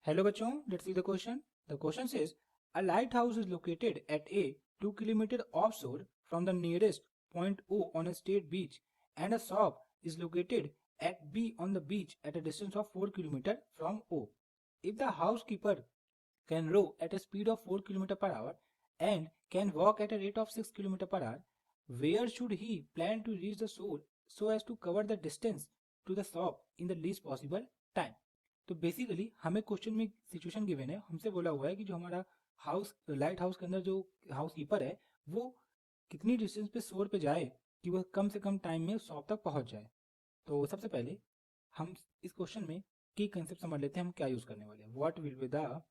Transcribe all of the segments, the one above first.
Hello bachon, let's see the question. The question says a lighthouse is located at a 2 kilometer offshore from the nearest point O on a state beach, and a shop is located at B on the beach at a distance of 4 kilometer from O. If the housekeeper can row at a speed of 4 km per hour and can walk at a rate of 6 km per hour, where should he plan to reach the shore so as to cover the distance to the shop in the least possible time? तो basically हमें question में situation given है, हमसे बोला हुआ है कि जो हमारा हाउस लाइट हाउस के अंदर जो हाउस कीपर है वो कितनी डिस्टेंस पे शोर पे जाए कि वह कम से कम टाइम में शॉप तक पहुंच जाए। तो सबसे पहले हम इस क्वेश्चन में की कंसेप्ट समझ लेते हैं, हम क्या यूज करने वाले हैं। What will be the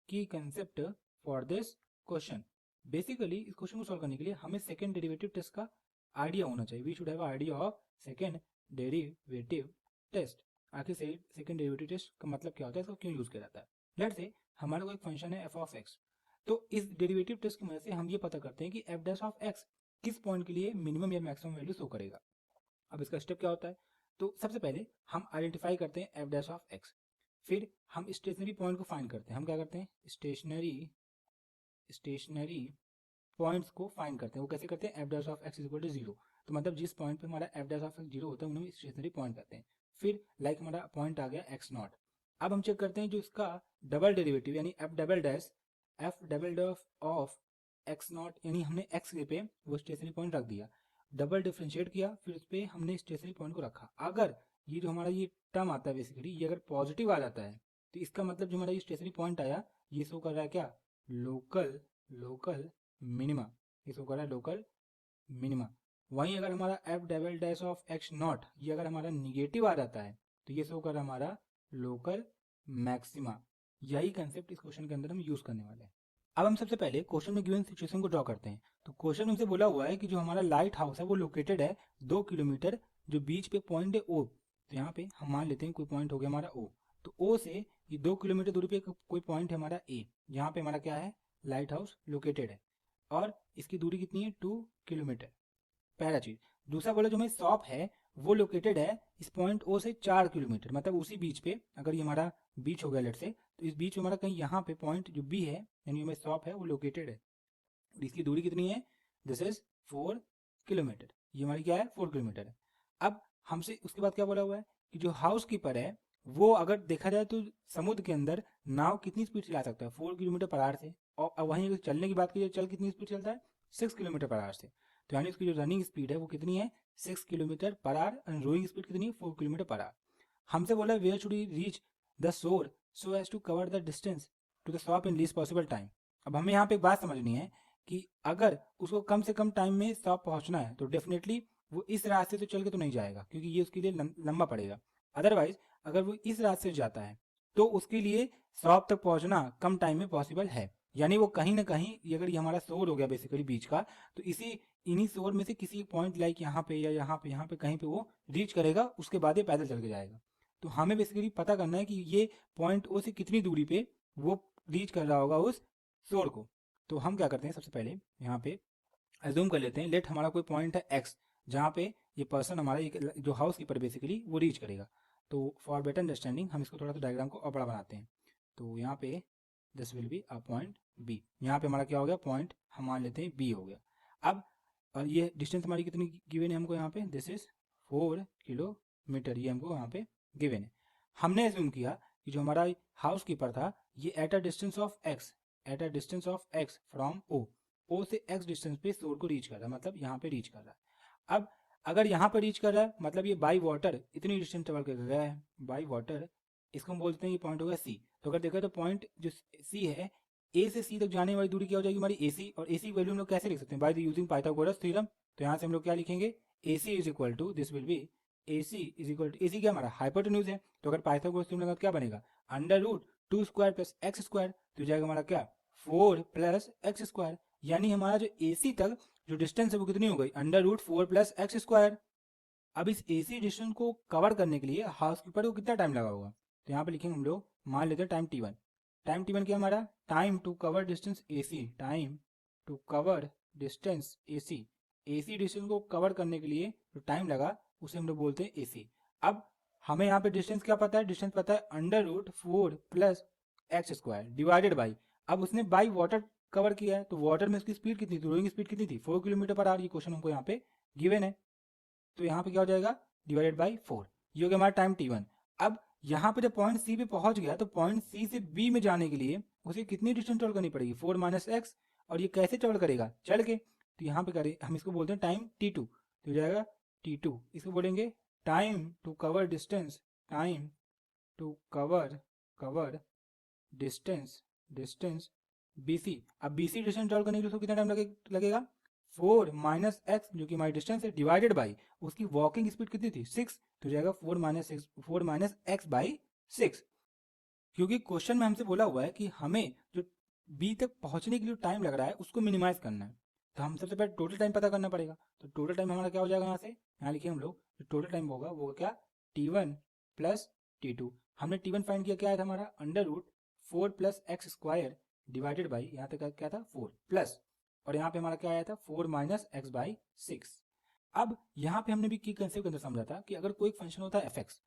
key concept for this question. Basically इस क्वेश्चन को सॉल्व करने के लिए हमें सेकंड डेरिवेटिव टेस्ट का आइडिया होना चाहिए। We should have idea of second derivative test. आखिर सेकंड डेरिवेटिव टेस्ट का मतलब क्या होता है, इसको क्यों यूज किया जाता है। लेट्स से हमारा कोई फंक्शन है एफ ऑफ एक्स, तो इस डेरिवेटिव टेस्ट की मदद से हम ये पता करते हैं कि एफ डैश ऑफ एक्स किस पॉइंट के लिए मिनिमम या मैक्सिमम वैल्यू शो करेगा। अब इसका स्टेप क्या होता है, तो सबसे पहले हम आइडेंटिफाई करते हैं एफ डैश ऑफ एक्स, फिर हम स्टेशनरी पॉइंट को फाइंड करते हैं। हम क्या करते हैं, स्टेशनरी पॉइंट्स को फाइंड करते हैं। वो कैसे करते हैं, F dash of x is equal to 0, तो मतलब जिस पॉइंट पे हमारा एफ डैश ऑफ एक्स 0 होता है उन्हें स्टेशनरी पॉइंट कहते हैं। फिर लाइक हमारा पॉइंट आ गया एक्स नॉट। अब हम चेक करते हैं जो इसका डबल डेरिवेटिव यानी F double dash of x not, यानी हमने एक्स पे वो स्टेशनरी पॉइंट रख दिया, डबल डिफ्रेंशिएट किया, फिर उस पर हमने स्टेशनरी पॉइंट को रखा। अगर ये जो हमारा ये टर्म आता है बेसिकली ये अगर पॉजिटिव आ जाता है तो इसका मतलब जो हमारा ये स्टेशनरी पॉइंट आया ये शो कर रहा है क्या, लोकल मिनिमा, ये शो कर रहा है लोकल मिनिमा। वहीं अगर हमारा F double dash of x not ये अगर हमारा निगेटिव आ जाता है तो ये शो कर रहा है हमारा लोकल मैक्सिमा। यही कंसेप्ट इस क्वेश्चन के अंदर हम यूज करने वाले हैं। अब हम सबसे पहले क्वेश्चन में गिवन सिचुएशन को ड्रॉ करते हैं। तो क्वेश्चन हमसे बोला हुआ है कि जो हमारा लाइट हाउस है वो लोकेटेड है 2 किलोमीटर जो बीच पे पॉइंट है ओ। तो यहाँ पे हम मान लेते हैं कोई पॉइंट हो गया हमारा ओ, तो ओ से ये 2 किलोमीटर दूरी पे कोई पॉइंट है हमारा ए, यहाँ पे हमारा क्या है लाइट हाउस लोकेटेड है और इसकी दूरी कितनी है 2 किलोमीटर। पहला चीज। दूसरा बोला जो हमारी शॉप है वो लोकेटेड है इस पॉइंट ओ से 4 किलोमीटर, मतलब उसी बीच पे, अगर ये हमारा बीच हो गया लेट से, तो इस बीच में हमारा कहीं यहाँ पे पॉइंट जो बी है यानी हमारी शॉप है वो लोकेटेड है। इसकी दूरी कितनी है, दिस इज 4 किलोमीटर, ये हमारी क्या है 4 किलोमीटर है। अब हमसे उसके बाद क्या बोला हुआ है कि जो हाउस कीपर है वो अगर देखा जाए तो समुद्र के अंदर नाव कितनी स्पीड चला सकता है 4 किलोमीटर पर आवर से, और वहीं अगर चलने की बात की चल कितनी स्पीड चलता है 6 किलोमीटर पर आवर से। तो यानी उसकी जो रनिंग स्पीड है वो कितनी है 6 किलोमीटर पर आवर, और रोइंग स्पीड कितनी है 4 किलोमीटर पर आवर। हमसे बोला where should he reach the shore so as to cover the distance to the shop in least possible time. अब हमें यहाँ पे एक बात समझनी है कि अगर उसको कम से कम टाइम में शॉप पहुंचना है तो डेफिनेटली वो इस रास्ते से चल के तो नहीं जाएगा क्योंकि ये उसके लिए लंबा पड़ेगा। अदरवाइज अगर वो इस रास्ते से जाता है तो उसके लिए शॉप तक पहुंचना कम टाइम में पॉसिबल है। यानी वो कहीं ना कहीं अगर ये हमारा शोर हो गया बेसिकली बीच का, तो इन्हीं शोर में से किसी पॉइंट लाइक यहाँ पे या यहाँ पे कहीं पे वो रीच करेगा, उसके बाद ये पैदल चल के जाएगा। तो हमें बेसिकली पता करना है कि ये पॉइंट ओ से कितनी दूरी पे वो रीच कर रहा होगा उस शोर को। तो हम क्या करते हैं, सबसे पहले यहाँ पे एज्यूम कर लेते हैं लेट हमारा कोई पॉइंट है एक्स जहाँ पे ये पर्सन हमारा जो हाउस कीपर बेसिकली वो रीच करेगा। तो फॉर बेटर अंडरस्टैंडिंग हम इसको थोड़ा सा डायग्राम को और बड़ा बनाते हैं। तो यहाँ पे this will be a point B, यहाँ पे हमारा क्या हो गया पॉइंट हम मान लेते हैं बी हो गया। अब और ये डिस्टेंस हमारी कितनी गिवन है हमको यहाँ पे, दिस इज 4 किलोमीटर, ये हमको यहाँ पे गिवन है। हमने एज्यूम किया कि जो हमारा हाउस कीपर था ये at a distance of x from O से एक्स डिस्टेंस पे शोर को रीच कर रहा है, मतलब यहाँ पे रीच कर रहा है। अब अगर यहाँ पे रीच कर रहा है मतलब ये बाई वाटर इतनी डिस्टेंस ट्रेवल कर गया है, बाई वाटर इसको हम बोलते हैं ये पॉइंट होगा सी। तो अगर देखा तो पॉइंट जो सी है ए से सी तक जाने वाली दूरी क्या हो जाएगी हमारी ए सी, और ए सी वैल्यू हम लोग कैसे लिख सकते हैं by the using Pythagoras theorem. तो यहाँ से हम लोग क्या लिखेंगे, A C is equal to this will be A C is equal to, A C क्या हमारा हाइपोटेन्यूज है, तो अगर पाइथागोरस थ्योरम लगा तो क्या बनेगा under root 2 square plus x square, तो जाएगा हमारा क्या 4 प्लस एक्स स्क्वायर। यानी हमारा जो ए सी तक जो डिस्टेंस है वो कितनी हो गई under root 4 plus x square. अब इस ए सी डिस्टेंस को कवर करने के लिए हाउस कीपर को कितना टाइम लगा होगा, तो यहाँ पे लिखेंगे हम लोग मान लेते हैं time T one. Time T one क्या हमारा time to cover distance A C, time to cover distance A C, A C distance को कवर करने के लिए जो टाइम लगा उसे हम लोग बोलते हैं ए सी। अब हमें यहाँ पे डिस्टेंस क्या पता है, डिस्टेंस पता है under root 4 plus x square divided by, अब उसने बाई वाटर कवर किया है तो वाटर में उसकी स्पीड कितनी थी, रोइंग स्पीड कितनी थी 4 किलोमीटर पर आवर, ये क्वेश्चन हमको यहाँ पे गिवन है। तो यहाँ पे क्या हो जाएगा डिवाइडेड बाई 4, ये हो गया हमारा टाइम t1। अब यहाँ पे जब पॉइंट सी पे पहुंच गया तो पॉइंट सी से बी में जाने के लिए उसे कितनी डिस्टेंस ट्रेवल करनी पड़ेगी 4 माइनस एक्स, और ये कैसे ट्रेवल करेगा चल के, तो यहाँ पे करें हम इसको बोलते हैं टाइम t2, तो हो जाएगा t2, इसको बोलेंगे time to cover distance, time to cover distance BC। अब BC डिस्टेंस ट्रेवल करने के लिए उसको कितना टाइम लगेगा 4 माइनस एक्स जो कि हमारी डिस्टेंस है डिवाइडेड बाई उसकी वॉकिंग स्पीड कितनी थी 6, तो जाएगा 4 माइनस एक्स बाई 6, क्योंकि क्वेश्चन में हमसे बोला हुआ है कि हमें जो बी तक पहुंचने के लिए टाइम लग रहा है उसको मिनिमाइज करना है, तो हम सबसे पहले टोटल टाइम पता करना पड़ेगा। तो टोटल टाइम हमारा क्या हो जाएगा, यहाँ से यहाँ लिखिए हम लोग, जो टोटल टाइम होगा वो क्या t1 प्लस t2। हमने t1 फाइंड किया, क्या आया था हमारा under root 4 plus x square divided by, यहाँ तक क्या था 4 प्लस, और यहाँ पे हमारा क्या आया था 4 माइनस एक्स बाई 6। अब यहाँ पे हमने भी की कंसेप्ट के अंदर समझा था कि अगर कोई फंक्शन होता है fx,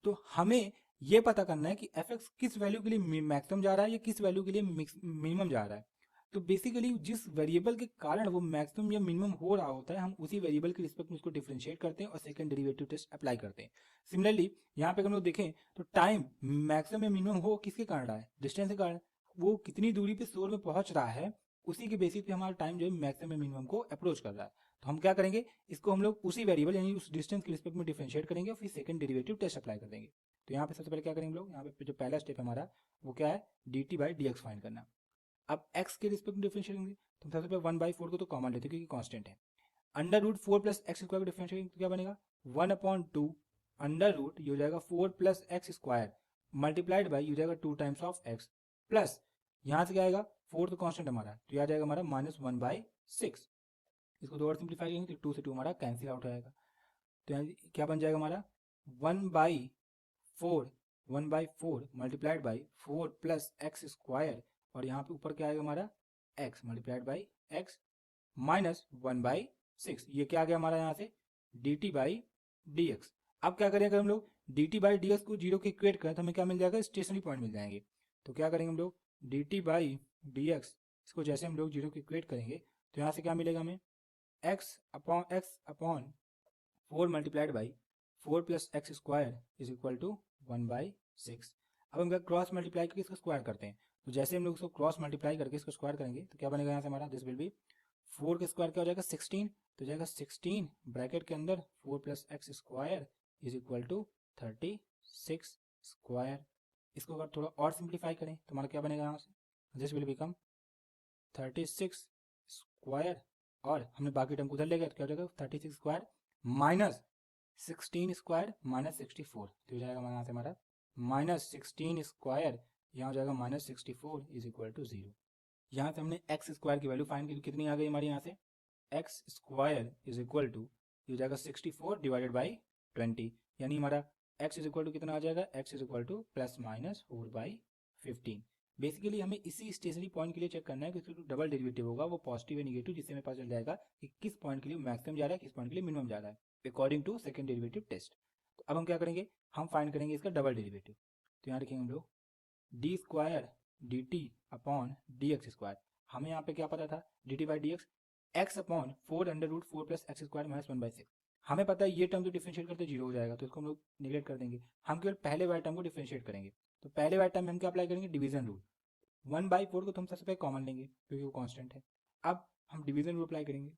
तो हमें ये पता करना है कि fx किस वैल्यू के लिए मैक्सिमम जा रहा है या किस वैल्यू के लिए मिनिमम जा रहा है। तो बेसिकली जिस वेरिएबल के कारण वो मैक्सिमम या मिनिमम हो रहा होता है हम उसी वेरिएबल के रिस्पेक्ट में उसको डिफरेंशिएट करते हैं और सेकंड डेरिवेटिव टेस्ट अप्लाई करते हैं। सिमिलरली यहाँ पे हम लोग देखें तो टाइम मैक्सिमम या मिनिमम हो किसके कारण रहा है, डिस्टेंस के कारण, वो कितनी दूरी पे सोर्स में पहुंच रहा है उसी के बेसिस पे हमारा टाइम जो है मैक्सिमम या मिनिमम को अप्रोच कर रहा है। तो हम क्या करेंगे, इसको हम लोग उसी वेरिएबल यानी उस डिस्टेंस के रिस्पेक्ट में डिफरेंशिएट करेंगे और फिर सेकंड डेरिवेटिव टेस्ट अप्लाई कर देंगे। तो यहाँ पे सबसे पहले क्या करेंगे लोग, यहाँ पे जो पहला स्टेप है हमारा वो क्या है dt by D x find करना। अब x के रिस्पेक्ट में डिफरेंशिएट करेंगे तो सबसे पहले 1/4 को तो कॉमन लेते हैं क्योंकि कांस्टेंट है। Under root 4 plus x square को डिफरेंशिएट तो क्या बनेगा 1/2 अंडर रूट ये हो जाएगा 4 plus x square multiplied by ये हो जाएगा 2 टाइम्स ऑफ एक्स प्लस यहाँ से क्या आएगा 4 तो कांस्टेंट हमारा, तो यह आ जाएगा हमारा -1/6। इसको दो और सिंप्लीफाई करेंगे तो 2 से 2 हमारा कैंसिल आउट हो जाएगा। तो यहाँ क्या बन जाएगा हमारा 1/4 multiplied by 4 plus x square, और यहाँ पे ऊपर क्या आएगा हमारा x multiplied by x minus 1/6, ये क्या आ गया हमारा यहाँ से dt बाई डी एक्स। अब क्या करेंगे हम लोग dt बाई डी एक्स को जीरो के इक्वेट करें तो हमें क्या मिल जाएगा स्टेशनरी पॉइंट मिल जाएंगे। तो क्या करेंगे हम लोग dt बाई डी एक्स, इसको जैसे हम लोग जीरो के इक्वेट करेंगे तो यहाँ से क्या मिलेगा हमें x upon 4 multiplied by 4 plus x square is equal to 1/6। अब हम क्या क्रॉस मल्टीप्लाई करके इसको स्क्वायर करते हैं, तो जैसे हम लोग इसको क्रॉस मल्टीप्लाई करके इसको स्क्वायर करेंगे तो क्या बनेगा यहाँ से हमारा दिस विल बी 4 का स्क्वायर क्या हो जाएगा 16, तो जाएगा 16 ब्रैकेट के अंदर 4 plus x square is equal to 36 square. इसको अगर थोड़ा और सिंप्लीफाई करें तो हमारा क्या बनेगा यहाँ से दिस विल बिकम 36 स्क्वायर, और हमने बाकी टर्म को उधर ले गया तो क्या हो जाएगा 36 स्क्वायर माइनस 16 स्क्वायर माइनस 64, तो हो जाएगा यहाँ से हमारा -16 स्क्वायर, यहाँ हो जाएगा -64 इज इक्वल टू 0। यहाँ से हमने एक्स स्क्वायर की वैल्यू फाइंड की, कितनी आ गई हमारी यहाँ से x square is equal to ये हो जाएगा 64 डिवाइडेड बाई 20, यानी हमारा एक्स इज इक्वल टू कितना आ जाएगा x is equal to +/4/15। Basically हमें इसी स्टेशनरी पॉइंट के लिए चेक करना है कि उसका डबल डेरिवेटिव होगा वो पॉजिटिव या निगेटिव, जिससे हमें पता चल जाएगा कि किस पॉइंट के लिए मैक्सिमम जा रहा है किस पॉइंट के लिए मिनिमम जा रहा है according to second derivative test. तो अब हम क्या करेंगे, हम फाइंड करेंगे इसका डबल डेरिवेटिव। तो यहाँ लिखेंगे हम लोग D square D T upon D X square, हमें यहाँ पे क्या पता था D T by D X X upon 4 under root 4 plus x square minus 1/6, हमें पता है ये टर्म तो डिफरेंशिएट करते जीरो हो जाएगा तो इसको हम लोग निगलेक्ट कर देंगे, हम केवल पहले वाले टर्म को डिफरेंशिएट करेंगे। तो पहले वाले टर्म में हम क्या अप्लाई करेंगे डिवीजन रूल, 1/4 को तो हम सबसे पहले कॉमन लेंगे क्योंकि वो कांस्टेंट है। अब हम डिवीजन रूल अप्लाई करेंगे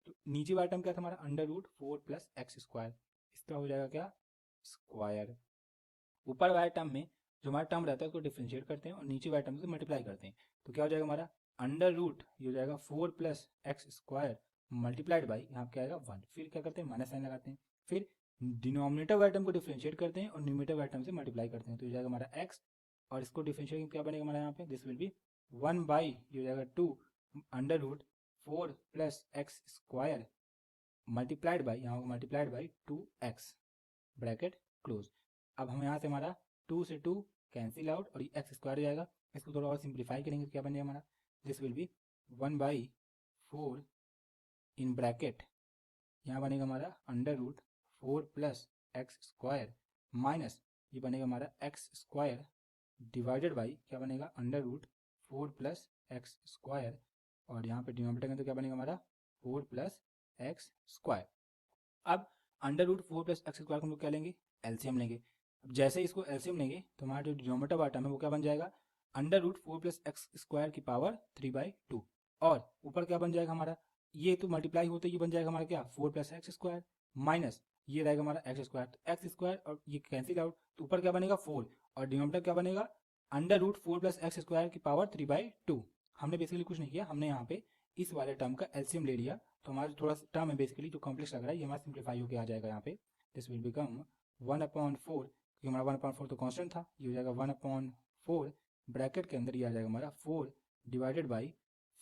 तो नीचे वाला टर्म क्या था हमारा under root 4 plus x square, इसका हो जाएगा क्या स्क्वायर। ऊपर वाले टर्म में जो हमारा टर्म रहता है उसको डिफरेंशिएट करते हैं और नीचे वाले टर्म से मल्टीप्लाई करते हैं, तो क्या हो जाएगा हमारा अंडर रूट ये हो जाएगा 4 plus x square multiplied by यहाँ क्या आएगा 1, फिर क्या करते हैं माइनस साइन लगाते हैं, फिर डिनोमिनेटर वाले टर्म को डिफरेंशिएट करते हैं और न्यूमरेटर वाले टर्म से मल्टीप्लाई करते हैं, तो ये जाएगा हमारा एक्स, और इसको डिफरेंशिएट क्या बनेगा हमारा यहाँ पे दिस विल बी 1/, ये हो जाएगा 2 under root 4 plus x square multiplied by यहाँ multiplied by 2x bracket close. अब हम यहाँ से हमारा 2 से 2 कैंसिल आउट और ये एक्स स्क्वायर जाएगा, इसको थोड़ा और सिंप्लीफाई करेंगे तो क्या बनेगा हमारा this will be 1/4 in bracket यहाँ बनेगा हमारा under root 4 plus x square minus ये बनेगा हमारा एक्स स्क्वायर डिवाइडेड बाई क्या बनेगा under root 4 plus x square, और यहाँ पे डिनोमिनेटर में तो क्या बनेगा हमारा 4 प्लस एक्स स्क्वायर। अब under root 4 plus x square को हम लोग क्या लेंगे, एलसीएम लेंगे। अब जैसे इसको एलसीएम लेंगे तो हमारा जो डिनोमिनेटर वाला टर्म है वो क्या बन जाएगा, under root 4 plus x square की पावर 3/2, और ऊपर क्या बन जाएगा हमारा, ये तो मल्टीप्लाई होते ये बन जाएगा हमारा क्या 4 प्लस एक्स स्क्वायर, माइनस ये रहेगा हमारा एक्स स्क्वायर, तो एक्स स्क्वायर और ये कैंसिल आउट, तो ऊपर क्या बनेगा 4 और डिनोमिनेटर क्या बनेगा under root 4 plus x square की पावर 3/2। हमने बेसिकली कुछ नहीं किया, हमने यहाँ पे इस वाले टर्म का एलसीएम ले लिया, तो हमारा थोड़ा सा टर्म है बेसिकली जो कॉम्प्लेक्स लग रहा है ये हमारा सिंप्लीफाई होकर आ जाएगा यहाँ पे। दिस विल बिकम 1/4, क्योंकि हमारा 1/4 तो कॉन्स्टेंट था, ये हो जाएगा 1/4, ब्रैकेट के अंदर ये आ जाएगा हमारा 4 divided by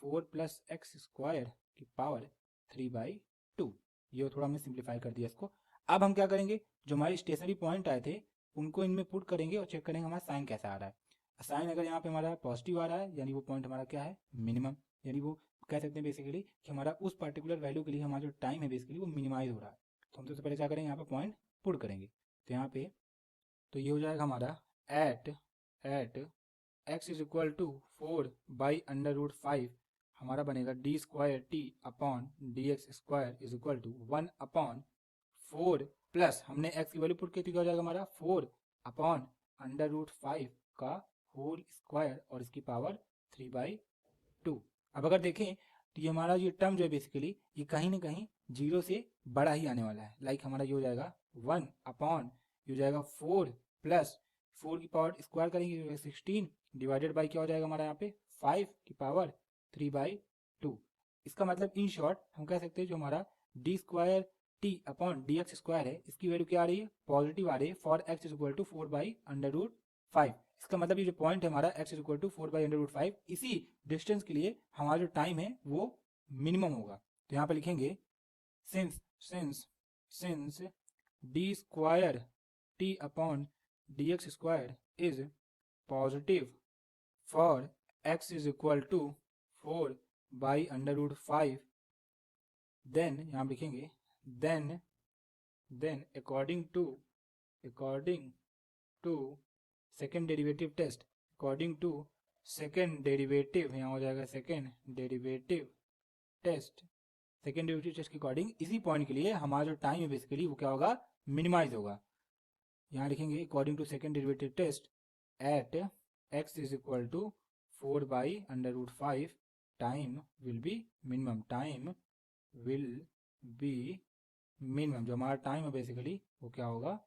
4 plus x square की पावर 3/2। ये थोड़ा हमने सिंप्लीफाई कर दिया इसको। अब हम क्या करेंगे, जो हमारे स्टेशनरी पॉइंट आए थे उनको इनमें पुट करेंगे और चेक करेंगे हमारा साइन कैसा आ रहा है। साइन अगर यहाँ पे हमारा पॉजिटिव आ रहा है यानी वो पॉइंट हमारा क्या है मिनिमम, यानी वो कह सकते हैं बेसिकली कि हमारा उस पर्टिकुलर वैल्यू के लिए हमारा जो टाइम है बेसिकली वो मिनिमाइज हो रहा है। तो हम सबसे पहले क्या करेंगे, यहाँ पे पॉइंट पुट करेंगे, तो यहाँ पे तो ये हो जाएगा हमारा at x is equal to 4/√5 हमारा बनेगा d²t/dx² is equal to 1/4 plus हमने x की वैल्यू पुट की थी, क्या हो जाएगा हमारा 4/√5 का होल स्क्वायर और इसकी पावर 3/2। अब अगर देखें तो ये हमारा ये टर्म जो है बेसिकली ये कहीं ना कहीं 0 से बड़ा ही आने वाला है। लाइक हमारा ये हो जाएगा 1 अपॉन ये हो जाएगा 4 प्लस 4 की पावर स्क्वायर करेंगे 16 डिवाइडेड बाई क्या हो जाएगा हमारा यहाँ पे 5 की पावर 3/2। इसका मतलब इन शॉर्ट हम कह सकते हैं जो हमारा d²t/dx² है इसकी वैल्यू क्या आ रही है, पॉजिटिव आ रही है for x is equal to 4/√5। इसका मतलब ये जो पॉइंट है हमारा x इज इक्वल टू 4/√5 इसी डिस्टेंस के लिए हमारा जो टाइम है वो मिनिमम होगा। तो यहाँ पे लिखेंगे since d²t/dx² is positive for x is equal to 4/√5, then यहाँ लिखेंगे then according to second derivative test, according to second derivative यहाँ हो जाएगा सेकेंड डेरिवेटिव टेस्ट के अकॉर्डिंग इसी पॉइंट के लिए हमारा जो टाइम है बेसिकली वो क्या होगा मिनिमाइज होगा। यहाँ लिखेंगे according to second derivative test at x is equal to 4/√5 time will be minimum, जो हमारा टाइम है बेसिकली वो क्या होगा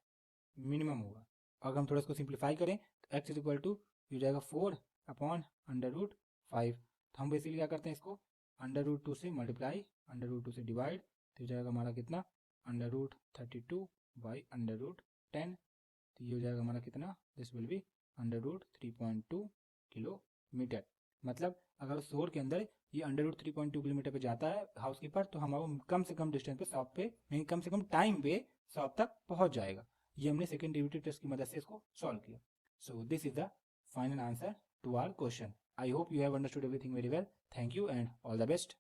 मिनिमम होगा। अगर हम थोड़ा इसको सिंप्लीफाई करें तो x इज इक्वल टू हो जाएगा 4/√5, तो हम बेसिकली क्या करते हैं इसको √2 से मल्टीप्लाई √2 से डिवाइड, तो हो जाएगा हमारा कितना √32/√10, तो ये हो जाएगा हमारा कितना दिस विल बी √3.2 किलोमीटर। मतलब अगर शोर के अंदर ये √3.2 किलोमीटर पे जाता है हाउस कीपर तो हमारा कम से कम डिस्टेंस पे शॉप पे यानी कम से कम टाइम पे शॉप तक पहुंच जाएगा। ये हमने सेकेंड डेरिवेटिव टेस्ट की मदद से इसको सॉल्व किया। So this is the final answer to our question. I hope you have understood everything very well. Thank you and all the best.